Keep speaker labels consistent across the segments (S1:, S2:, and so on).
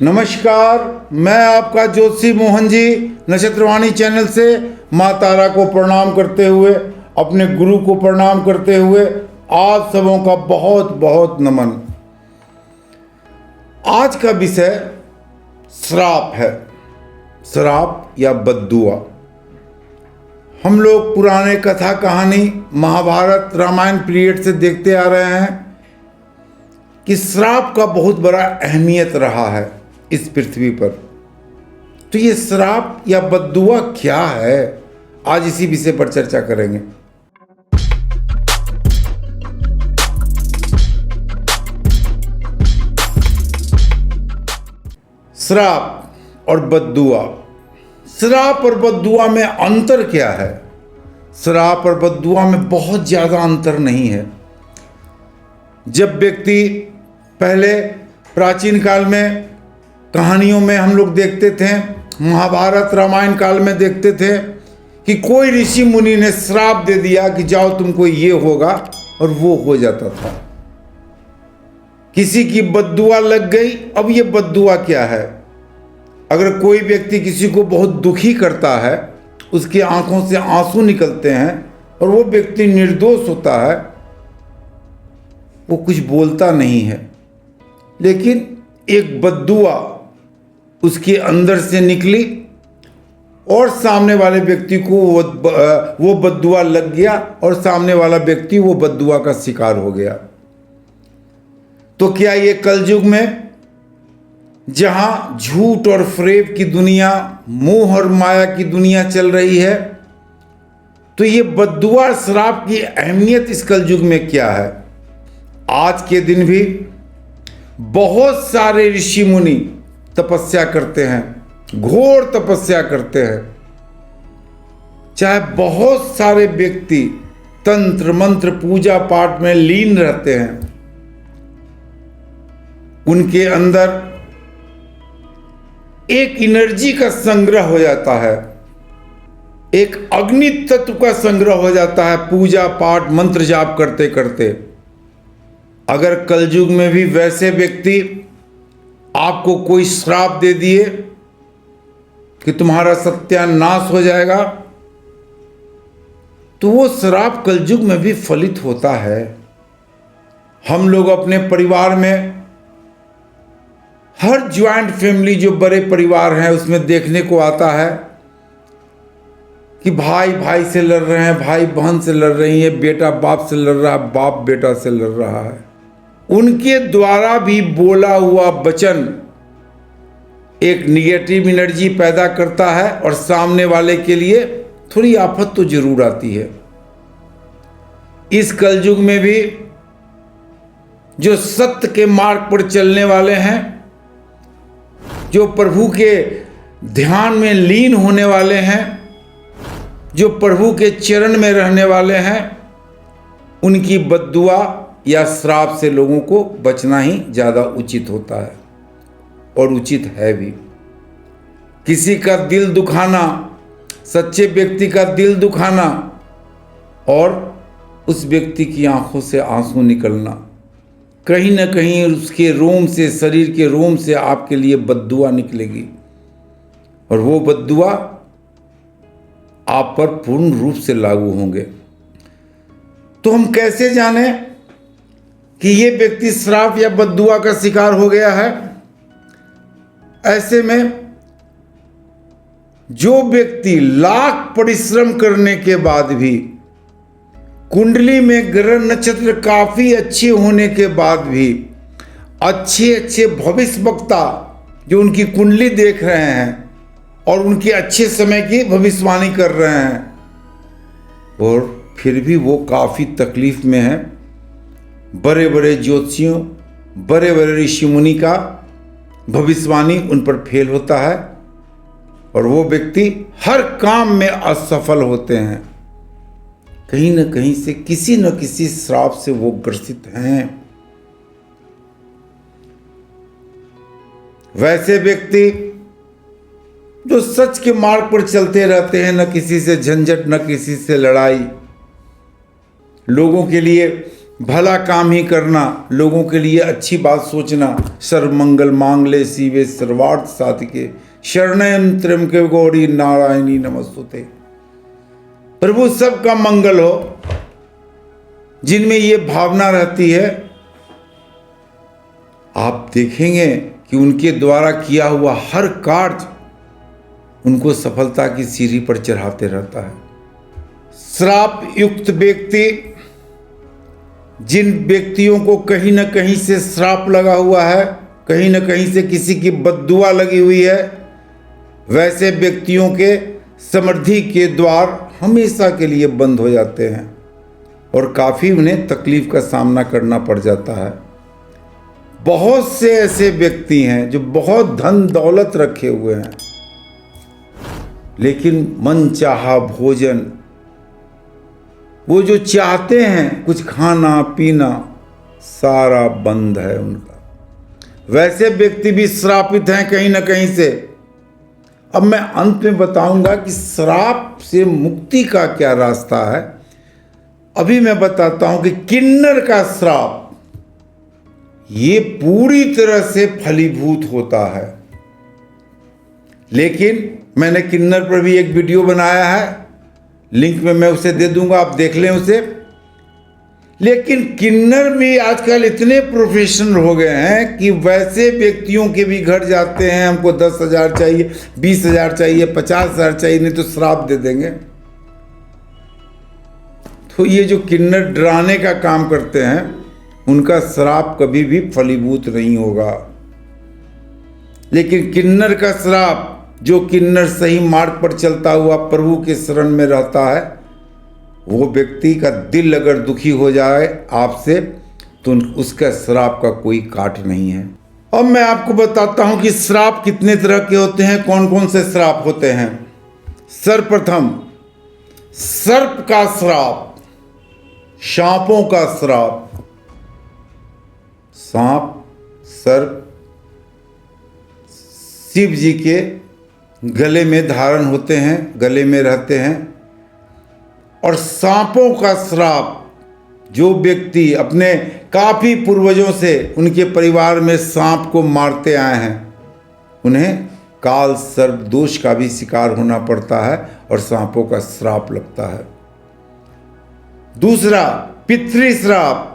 S1: नमस्कार, मैं आपका ज्योतिषी मोहन जी नक्षत्रवाणी चैनल से माँ तारा को प्रणाम करते हुए, अपने गुरु को प्रणाम करते हुए आप सबों का बहुत बहुत नमन। आज का विषय श्राप है। श्राप या बद्दुआ। हम लोग पुराने कथा कहानी महाभारत रामायण पीरियड से देखते आ रहे हैं कि श्राप का बहुत बड़ा अहमियत रहा है इस पृथ्वी पर। तो ये श्राप या बद्दुआ क्या है, आज इसी विषय पर चर्चा करेंगे। श्राप और बद्दुआ। श्राप और बद्दुआ में अंतर क्या है? श्राप और बद्दुआ में बहुत ज़्यादा अंतर नहीं है। जब व्यक्ति पहले प्राचीन काल में कहानियों में हम लोग देखते थे, महाभारत रामायण काल में देखते थे कि कोई ऋषि मुनि ने श्राप दे दिया कि जाओ तुमको ये होगा, और वो हो जाता था। किसी की बद्दुआ लग गई। अब ये बद्दुआ क्या है? अगर कोई व्यक्ति किसी को बहुत दुखी करता है, उसकी आंखों से आंसू निकलते हैं और वो व्यक्ति निर्दोष होता है, वो कुछ बोलता नहीं है, लेकिन एक बद्दुआ उसके अंदर से निकली और सामने वाले व्यक्ति को वो बद्दुआ लग गया और सामने वाला व्यक्ति वो बद्दुआ का शिकार हो गया। तो क्या ये कलयुग में, जहां झूठ और फरेब की दुनिया, मोह और माया की दुनिया चल रही है, तो ये बद्दुआ श्राप की अहमियत इस कलयुग में क्या है? आज के दिन भी बहुत सारे ऋषि मुनि तपस्या करते हैं, घोर तपस्या करते हैं। चाहे बहुत सारे व्यक्ति तंत्र मंत्र पूजा पाठ में लीन रहते हैं, उनके अंदर एक एनर्जी का संग्रह हो जाता है, एक अग्नि तत्व का संग्रह हो जाता है पूजा पाठ मंत्र जाप करते करते। अगर कलयुग में भी वैसे व्यक्ति आपको कोई श्राप दे दिए कि तुम्हारा सत्यानाश हो जाएगा, तो वो श्राप कलयुग में भी फलित होता है। हम लोग अपने परिवार में, हर ज्वाइंट फैमिली जो बड़े परिवार हैं उसमें देखने को आता है कि भाई भाई से लड़ रहे हैं, भाई बहन से लड़ रही है, बेटा बाप से लड़ रहा है, बाप बेटा से लड़ रहा है। उनके द्वारा भी बोला हुआ वचन एक निगेटिव एनर्जी पैदा करता है और सामने वाले के लिए थोड़ी आफत तो जरूर आती है। इस कलयुग में भी जो सत्य के मार्ग पर चलने वाले हैं, जो प्रभु के ध्यान में लीन होने वाले हैं, जो प्रभु के चरण में रहने वाले हैं, उनकी बद्दुआ या श्राप से लोगों को बचना ही ज़्यादा उचित होता है, और उचित है भी। किसी का दिल दुखाना, सच्चे व्यक्ति का दिल दुखाना और उस व्यक्ति की आंखों से आंसू निकलना, कहीं ना कहीं उसके रोम से, शरीर के रोम से आपके लिए बद्दुआ निकलेगी, और वो बद्दुआ आप पर पूर्ण रूप से लागू होंगे। तो हम कैसे जाने कि ये व्यक्ति श्राप या बद्दुआ का शिकार हो गया है? ऐसे में जो व्यक्ति लाख परिश्रम करने के बाद भी, कुंडली में ग्रह नक्षत्र काफी अच्छे होने के बाद भी, अच्छे अच्छे भविष्यवक्ता जो उनकी कुंडली देख रहे हैं और उनके अच्छे समय की भविष्यवाणी कर रहे हैं, और फिर भी वो काफी तकलीफ में है, बड़े बड़े ज्योतिषियों, बड़े बड़े ऋषि मुनि का भविष्यवाणी उन पर फेल होता है, और वो व्यक्ति हर काम में असफल होते हैं। कहीं न कहीं से, किसी न किसी श्राप से वो ग्रसित हैं। वैसे व्यक्ति जो सच के मार्ग पर चलते रहते हैं, न किसी से झंझट, न किसी से लड़ाई, लोगों के लिए भला काम ही करना, लोगों के लिए अच्छी बात सोचना। सर्वमंगल मांगल्ये शिवे सर्वार्थ साधिके शरण्यं त्र्यंबके गौरी नारायणी नमस्तुते। प्रभु सबका मंगल हो। जिनमें ये भावना रहती है, आप देखेंगे कि उनके द्वारा किया हुआ हर कार्य उनको सफलता की सीढ़ी पर चढ़ाते रहता है। श्राप युक्त व्यक्ति, जिन व्यक्तियों को कहीं न कहीं से श्राप लगा हुआ है, कहीं न कहीं से किसी की बद्दुआ लगी हुई है, वैसे व्यक्तियों के समृद्धि के द्वार हमेशा के लिए बंद हो जाते हैं और काफ़ी उन्हें तकलीफ का सामना करना पड़ जाता है। बहुत से ऐसे व्यक्ति हैं जो बहुत धन दौलत रखे हुए हैं, लेकिन मनचाहा भोजन, वो जो चाहते हैं कुछ खाना पीना, सारा बंद है उनका। वैसे व्यक्ति भी श्रापित हैं कहीं ना कहीं से। अब मैं अंत में बताऊंगा कि श्राप से मुक्ति का क्या रास्ता है। अभी मैं बताता हूं कि किन्नर का श्राप ये पूरी तरह से फलीभूत होता है, लेकिन मैंने किन्नर पर भी एक वीडियो बनाया है, लिंक में मैं उसे दे दूंगा, आप देख लें उसे। लेकिन किन्नर भी आजकल इतने प्रोफेशनल हो गए हैं कि वैसे व्यक्तियों के भी घर जाते हैं, हमको 10,000 चाहिए, 20,000 चाहिए, 50,000 चाहिए, नहीं तो श्राप दे देंगे। तो ये जो किन्नर डराने का काम करते हैं, उनका श्राप कभी भी फलीभूत नहीं होगा। लेकिन किन्नर का श्राप, जो किन्नर सही मार्ग पर चलता हुआ प्रभु के शरण में रहता है, वो व्यक्ति का दिल अगर दुखी हो जाए आपसे, तो उसका श्राप का कोई काट नहीं है। अब मैं आपको बताता हूं कि श्राप कितने तरह के होते हैं, कौन कौन से श्राप होते हैं। सर्वप्रथम सर्प का श्राप, सांपों का श्राप। सांप, सर्प शिव जी के गले में धारण होते हैं, गले में रहते हैं। और सांपों का श्राप, जो व्यक्ति अपने काफी पूर्वजों से उनके परिवार में सांप को मारते आए हैं, उन्हें काल सर्प दोष का भी शिकार होना पड़ता है और सांपों का श्राप लगता है। दूसरा, पितृ श्राप,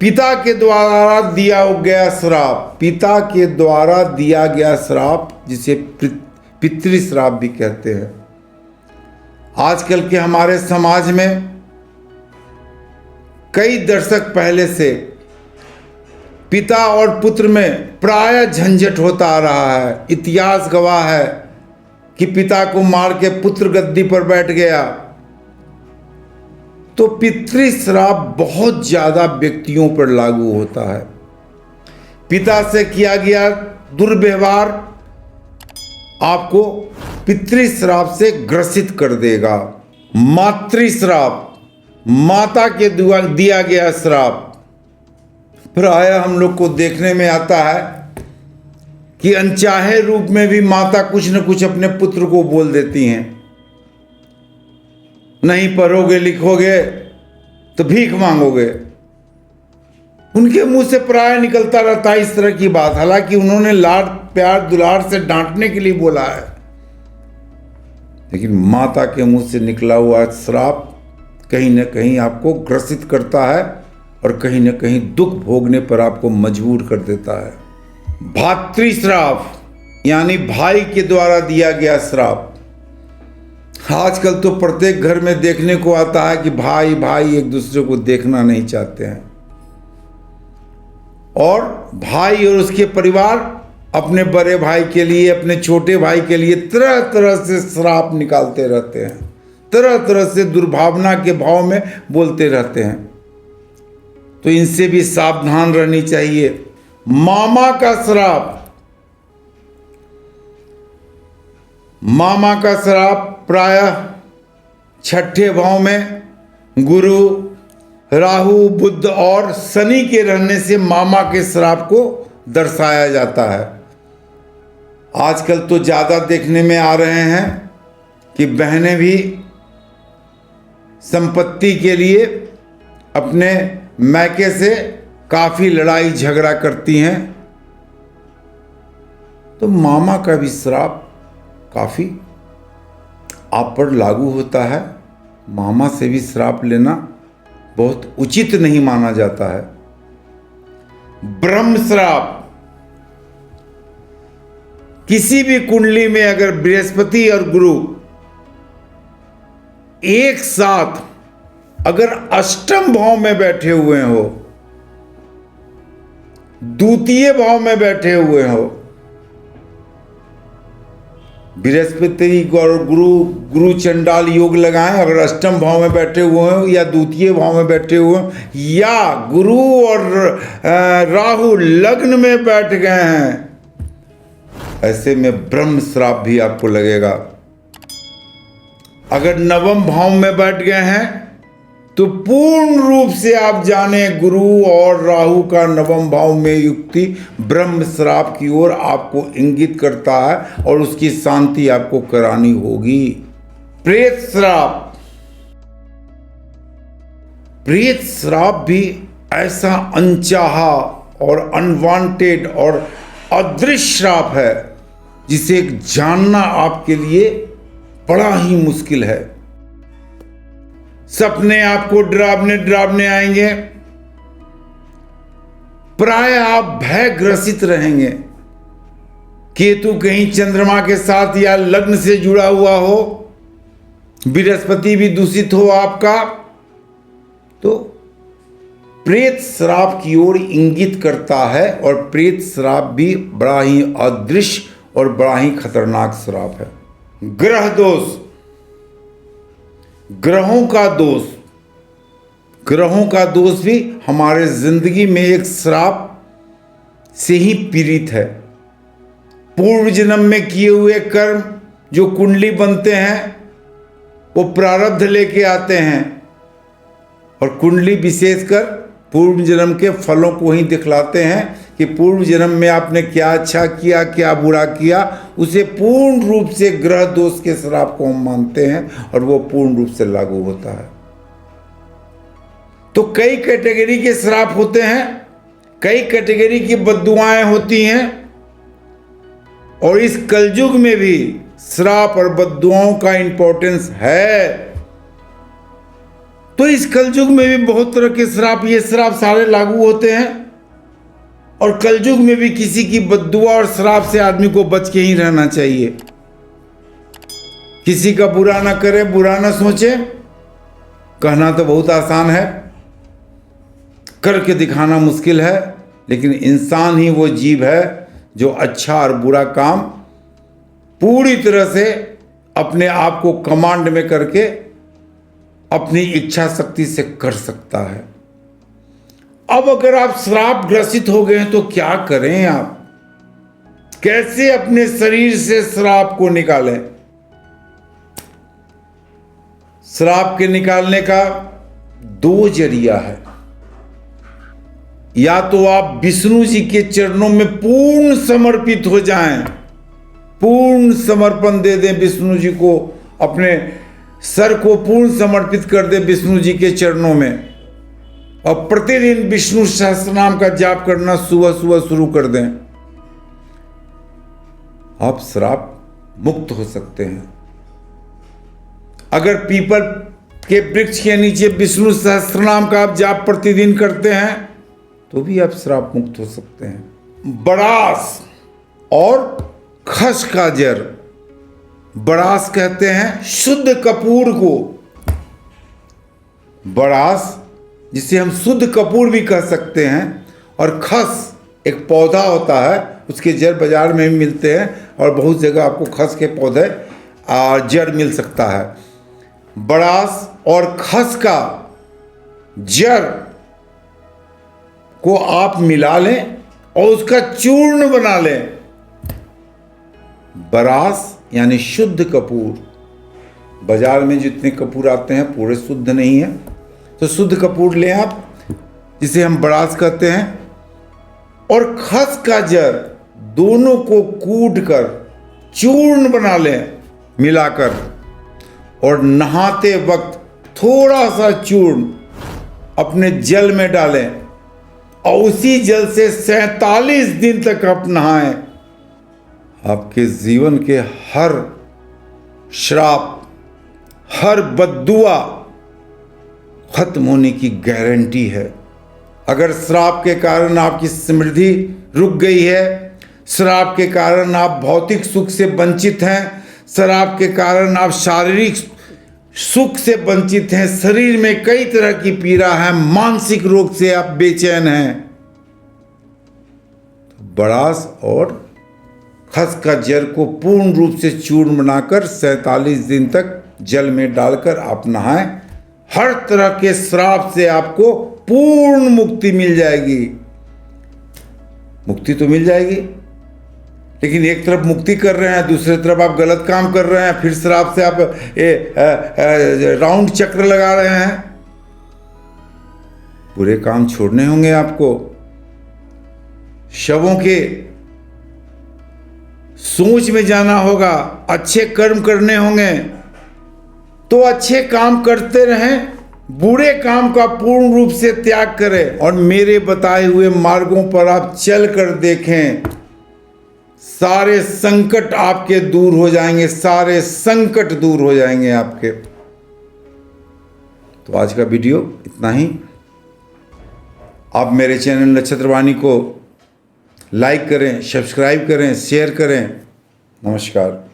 S1: पिता के द्वारा दिया गया श्राप। पिता के द्वारा दिया गया श्राप, जिसे पितृ श्राप भी कहते हैं। आजकल के हमारे समाज में कई दशक पहले से पिता और पुत्र में प्राय झंझट होता आ रहा है। इतिहास गवाह है कि पिता को मार के पुत्र गद्दी पर बैठ गया। तो पितृ श्राप बहुत ज्यादा व्यक्तियों पर लागू होता है। पिता से किया गया दुर्व्यवहार आपको पितृ श्राप से ग्रसित कर देगा। मातृ श्राप, माता के द्वारा दिया गया श्राप। प्रायः हम लोग को देखने में आता है कि अनचाहे रूप में भी माता कुछ न कुछ अपने पुत्र को बोल देती हैं। नहीं पढ़ोगे लिखोगे तो भीख मांगोगे। उनके मुंह से प्राय निकलता रहता है इस तरह की बात, हालांकि उन्होंने लाड प्यार दुलार से डांटने के लिए बोला है, लेकिन माता के मुंह से निकला हुआ श्राप कहीं न कहीं आपको ग्रसित करता है और कहीं न कहीं दुख भोगने पर आपको मजबूर कर देता है। भातृ श्राप, यानी भाई के द्वारा दिया गया श्राप। आजकल तो प्रत्येक घर में देखने को आता है कि भाई भाई एक दूसरे को देखना नहीं चाहते हैं, और भाई और उसके परिवार अपने बड़े भाई के लिए, अपने छोटे भाई के लिए तरह तरह से श्राप निकालते रहते हैं, तरह तरह से दुर्भावना के भाव में बोलते रहते हैं। तो इनसे भी सावधान रहनी चाहिए। मामा का श्राप, मामा का श्राप प्रायः छठे भाव में गुरु, राहु, बुध और शनि के रहने से मामा के श्राप को दर्शाया जाता है। आजकल तो ज़्यादा देखने में आ रहे हैं कि बहनें भी संपत्ति के लिए अपने मैके से काफी लड़ाई झगड़ा करती हैं, तो मामा का भी श्राप काफी आप पर लागू होता है। मामा से भी श्राप लेना बहुत उचित नहीं माना जाता है। ब्रह्म श्राप, किसी भी कुंडली में अगर बृहस्पति और गुरु एक साथ अगर अष्टम भाव में बैठे हुए हो, द्वितीय भाव में बैठे हुए हो, बृहस्पति और गुरु चंडाल योग लगाएं, अगर अष्टम भाव में बैठे हुए हो या द्वितीय भाव में बैठे हुए हो, या गुरु और राहु लग्न में बैठ गए हैं, ऐसे में ब्रह्म श्राप भी आपको लगेगा। अगर नवम भाव में बैठ गए हैं तो पूर्ण रूप से आप जाने गुरु और राहु का नवम भाव में युक्ति ब्रह्म श्राप की ओर आपको इंगित करता है और उसकी शांति आपको करानी होगी। प्रेत श्राप, प्रेत श्राप भी ऐसा अनचाहा और अनवांटेड और अदृश्य श्राप है जिसे जानना आपके लिए बड़ा ही मुश्किल है। सपने आपको डरावने आएंगे, प्राय आप भयग्रसित रहेंगे। केतु कहीं चंद्रमा के साथ या लग्न से जुड़ा हुआ हो, बृहस्पति भी दूषित हो आपका, तो प्रेत श्राप की ओर इंगित करता है। और प्रेत श्राप भी बड़ा ही अदृश्य और बड़ा ही खतरनाक श्राप है। ग्रह दोष, ग्रहों का दोष, ग्रहों का दोष भी हमारे जिंदगी में एक श्राप से ही पीड़ित है। पूर्व जन्म में किए हुए कर्म जो कुंडली बनते हैं वो प्रारब्ध लेके आते हैं, और कुंडली विशेषकर पूर्व जन्म के फलों को ही दिखलाते हैं कि पूर्व जन्म में आपने क्या अच्छा किया क्या बुरा किया। उसे पूर्ण रूप से ग्रह दोष के श्राप को हम मानते हैं और वो पूर्ण रूप से लागू होता है। तो कई कैटेगरी के श्राप होते हैं, कई कैटेगरी की बद्दुआएं होती हैं, और इस कलयुग में भी श्राप और बद्दुआओं का इंपॉर्टेंस है। तो इस कलयुग में भी बहुत तरह के श्राप, ये श्राप सारे लागू होते हैं, और कलयुग में भी किसी की बद्दुआ और श्राप से आदमी को बच के ही रहना चाहिए। किसी का बुरा ना करे, बुरा ना सोचे। कहना तो बहुत आसान है, करके दिखाना मुश्किल है, लेकिन इंसान ही वो जीव है जो अच्छा और बुरा काम पूरी तरह से अपने आप को कमांड में करके अपनी इच्छा शक्ति से कर सकता है। अब अगर आप श्राप ग्रसित हो गए हैं तो क्या करें? आप कैसे अपने शरीर से श्राप को निकालें? श्राप के निकालने का दो जरिया है। या तो आप विष्णु जी के चरणों में पूर्ण समर्पित हो जाएं, पूर्ण समर्पण दे दें विष्णु जी को, अपने सर को पूर्ण समर्पित कर दें विष्णु जी के चरणों में, और प्रतिदिन विष्णु सहस्त्र नाम का जाप करना सुबह सुबह शुरू कर दें। आप श्राप मुक्त हो सकते हैं। अगर पीपल के वृक्ष के नीचे विष्णु सहस्त्र नाम का आप जाप प्रतिदिन करते हैं तो भी आप श्राप मुक्त हो सकते हैं। बड़ास और खस का जर, बड़ास कहते हैं शुद्ध कपूर को। बड़ास जिसे हम शुद्ध कपूर भी कह सकते हैं, और खस एक पौधा होता है, उसके जड़ बाजार में भी मिलते हैं, और बहुत जगह आपको खस के पौधे जड़ मिल सकता है। बड़ास और खस का जड़ को आप मिला लें और उसका चूर्ण बना लें। बरास यानी शुद्ध कपूर, बाजार में जितने कपूर आते हैं पूरे शुद्ध नहीं है, तो शुद्ध कपूर लें आप, जिसे हम बरास कहते हैं, और खस का जड़, दोनों को कूट कर चूर्ण बना लें मिलाकर, और नहाते वक्त थोड़ा सा चूर्ण अपने जल में डालें और उसी जल से 47 दिन तक आप नहाएं। आपके जीवन के हर श्राप, हर बद्दुआ खत्म होने की गारंटी है। अगर श्राप के कारण आपकी समृद्धि रुक गई है, श्राप के कारण आप भौतिक सुख से वंचित हैं, श्राप के कारण आप शारीरिक सुख से वंचित हैं, शरीर में कई तरह की पीड़ा है, मानसिक रोग से आप बेचैन हैं, तो बड़ास और खस का जड़ को पूर्ण रूप से चूर्ण बनाकर 47 दिन तक जल में डालकर आप नहाएं। हर तरह के श्राप से आपको पूर्ण मुक्ति मिल जाएगी। मुक्ति तो मिल जाएगी, लेकिन एक तरफ मुक्ति कर रहे हैं, दूसरी तरफ आप गलत काम कर रहे हैं, फिर श्राप से आप राउंड चक्र लगा रहे हैं। बुरे काम छोड़ने होंगे आपको, शवों के सोच में जाना होगा, अच्छे कर्म करने होंगे। तो अच्छे काम करते रहें, बुरे काम का पूर्ण रूप से त्याग करें और मेरे बताए हुए मार्गों पर आप चल कर देखें। सारे संकट आपके दूर हो जाएंगे, सारे संकट दूर हो जाएंगे आपके। तो आज का वीडियो इतना ही। आप मेरे चैनल नक्षत्रवाणी को लाइक करें, सब्सक्राइब करें, शेयर करें। नमस्कार।